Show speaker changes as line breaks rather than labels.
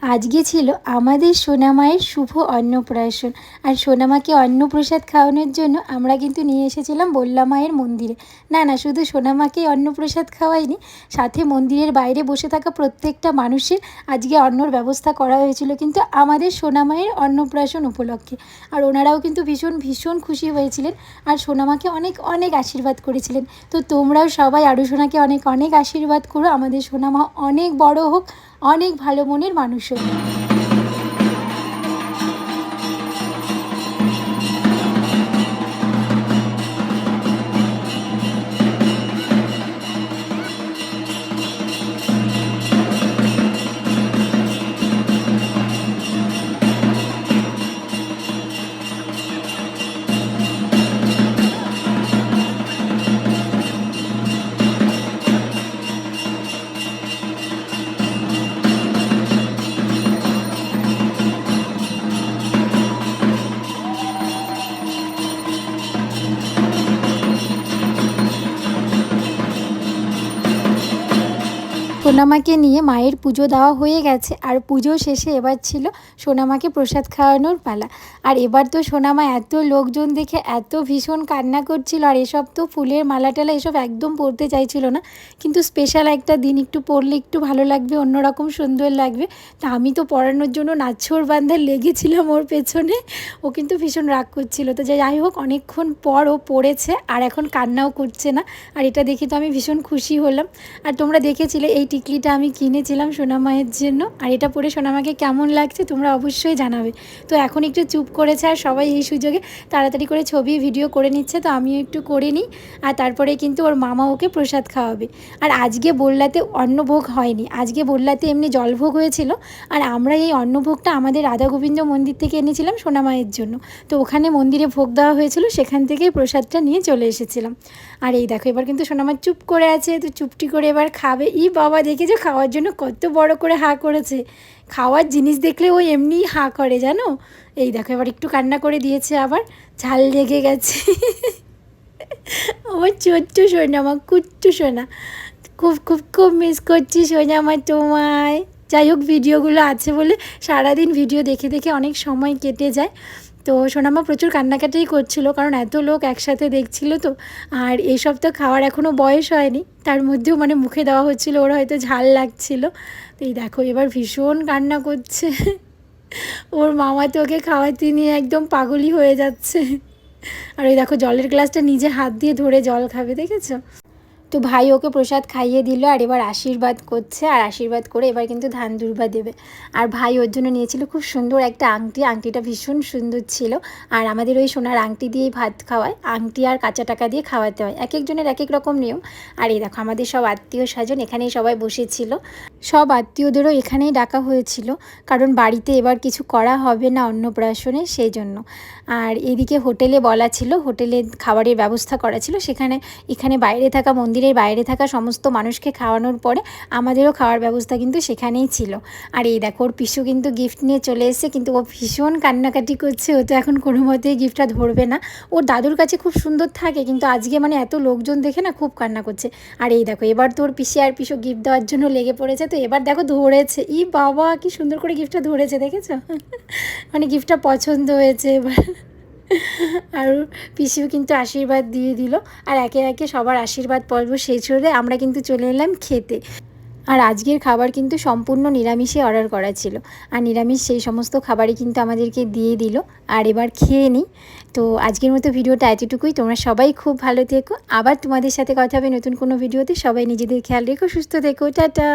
আজকে ছিল আমাদের সোনামায়ের শুভ অন্নপ্রাশন। আর সোনামাকে অন্নপ্রসাদ খাওয়ানোর জন্য আমরা কিন্তু নিয়ে এসেছিলাম বল্লা মায়ের মন্দিরে। না, শুধু সোনামাকেই অন্নপ্রসাদ খাওয়াইনি, সাথে মন্দিরের বাইরে বসে থাকা প্রত্যেকটা মানুষের আজকে অন্নর ব্যবস্থা করা হয়েছিল কিন্তু আমাদের সোনামায়ের অন্নপ্রাশন উপলক্ষে। আর ওনারাও কিন্তু ভীষণ ভীষণ খুশি হয়েছিলেন আর সোনামাকে অনেক অনেক আশীর্বাদ করেছিলেন। তো তোমরাও সবাই আরও সোনাকে অনেক অনেক আশীর্বাদ করো, আমাদের সোনামা অনেক বড় হোক, অনেক ভালো মনের মানুষ হোক। সোনামাকে নিয়ে মায়ের পুজো দেওয়া হয়ে গেছে আর পুজো শেষে এবার ছিল সোনামাকে প্রসাদ খাওয়ানোর পালা। আর এবার তো সোনামা এত লোকজন দেখে এত ভীষণ কান্না করছিল, আর এসব তো ফুলের মালা টালা এসব একদম পরতে চাইছিল না, কিন্তু স্পেশাল একটা দিন একটু পরলে একটু ভালো লাগবে, অন্যরকম সুন্দর লাগবে। তা আমি তো পরানোর জন্য নাছোড় বান্ধা লেগেছিলাম ওর পেছনে, ও কিন্তু ভীষণ রাগ করছিল। তো যাই হোক, অনেকক্ষণ পর ও পড়েছে আর এখন কান্নাও করছে না, আর এটা দেখে তো আমি ভীষণ খুশি হলাম। আর তোমরা দেখেছিলে এই টিকলিটা আমি কিনেছিলাম সোনামায়ের জন্য, আর এটা পরে সোনামাকে কেমন লাগছে তোমরা অবশ্যই জানাবে। তো এখন একটু চুপ করেছে আর সবাই এই সুযোগে তাড়াতাড়ি করে ছবি ভিডিও করে নিচ্ছে, তো আমিও একটু করে নিই। আর তারপরে কিন্তু ওর মামা ওকে প্রসাদ খাওয়াবে। আর আজকে বললাতে অন্নভোগ হয়নি, আজকে বললাতে এমনি জলভোগ হয়েছিল। আর আমরা এই অন্নভোগটা আমাদের রাধা গোবিন্দ মন্দির থেকে এনেছিলাম সোনামায়ের জন্য। তো ওখানে মন্দিরে ভোগ দেওয়া হয়েছিল, সেখান থেকেই প্রসাদটা নিয়ে চলে এসেছিলাম। আর এই দেখো এবার কিন্তু সোনামা চুপ করে আছে, তো চুপটি করে এবার খাবে। বাবা, দেখেছো খাওয়ার জন্য কত বড় করে হাঁ করেছে। খাওয়ার জিনিস দেখলে ও এমনিই হাঁ করে, জানো। এই দেখো এবার একটু কান্না করে দিয়েছে, আবার ঝাল লেগে গেছে। আমার ছোট্ট সোনামা, কুট্টু সোনা, খুব খুব খুব মিস করছি সোনামা তোমায়। যাই হোক, ভিডিওগুলো আছে বলে সারাদিন ভিডিও দেখে দেখে অনেক সময় কেটে যায়। তো সোনামা প্রচুর কান্নাকাটাই করছিল, কারণ এত লোক একসাথে দেখছিল। তো আর এইসব তো খাওয়ার এখনও বয়স হয়নি, তার মধ্যেও মানে মুখে দেওয়া হচ্ছিলো, ওরা হয়তো ঝাল লাগছিল। তো এই দেখো এবার ভীষণ কান্না করছে। ওর মামা তো ওকে খাওয়াতে নিয়ে একদম পাগলই হয়ে যাচ্ছে। আর ওই দেখো জলের গ্লাসটা নিজে হাত দিয়ে ধরে জল খাবে, দেখেছো। তো ভাই ওকে প্রসাদ খাইয়ে দিল আর এবার আশীর্বাদ করছে, আর আশীর্বাদ করে এবার কিন্তু ধান দুর্বা দেবে। আর ভাই ওর জন্য নিয়েছিল খুব সুন্দর একটা আংটি, আংটিটা ভীষণ সুন্দর ছিল। আর আমাদের ওই সোনার আংটি দিয়েই ভাত খাওয়ায়, আংটি আর কাঁচা টাকা দিয়ে খাওয়াতে হয়, এক একজনের এক এক রকম নিয়ম। আর এই দেখো আমাদের সব আত্মীয় স্বজন এখানেই সবাই বসেছিল, সব আত্মীয়দেরও এখানেই ডাকা হয়েছিল, কারণ বাড়িতে এবার কিছু করা হবে না অন্নপ্রাশনে, সেই জন্য। আর এদিকে হোটেলে বলা ছিল, হোটেলে খাবারের ব্যবস্থা করা ছিল, এখানে বাইরে থাকা মন্দিরের বাইরে থাকা সমস্ত মানুষকে খাওয়ানোর পরে আমাদেরও খাওয়ার ব্যবস্থা কিন্তু সেখানেই ছিল। আর এই দেখো ওর পিসু কিন্তু গিফট নিয়ে চলে এসেছে, কিন্তু ও ভীষণ কান্নাকাটি করছে, ও তো এখন কোনো মতেই গিফটটা ধরবে না। ওর দাদুর কাছে খুব সুন্দর থাকে, কিন্তু আজকে মানে এত লোকজন দেখে না খুব কান্না করছে। আর এই দেখো এবার তোর পিসি আর পিসু গিফট দেওয়ার জন্য লেগে পড়েছে, তো এবার দেখো ধরেছে। বাবা, কি সুন্দর করে গিফটটা ধরেছে, দেখেছো। মানে গিফটটা পছন্দ হয়েছে এবার। আর পিসিও কিন্তু আশীর্বাদ দিয়ে দিল, আর একে একে সবার আশীর্বাদ পর্ব শেষ হলে আমরা কিন্তু চলে এলাম খেতে। আর আজকের খাবার কিন্তু সম্পূর্ণ নিরামিষে অর্ডার করা ছিল, আর নিরামিষ সেই সমস্ত খাবারই কিন্তু আমাদেরকে দিয়ে দিল। আর এবার খেয়ে নিই। তো আজকের মতো ভিডিওটা এতটুকুই, তোমরা সবাই খুব ভালো থেকো, আবার তোমাদের সাথে কথা হবে নতুন কোনো ভিডিওতে। সবাই নিজেদের খেয়াল রেখো, সুস্থ থেকো, টাটা।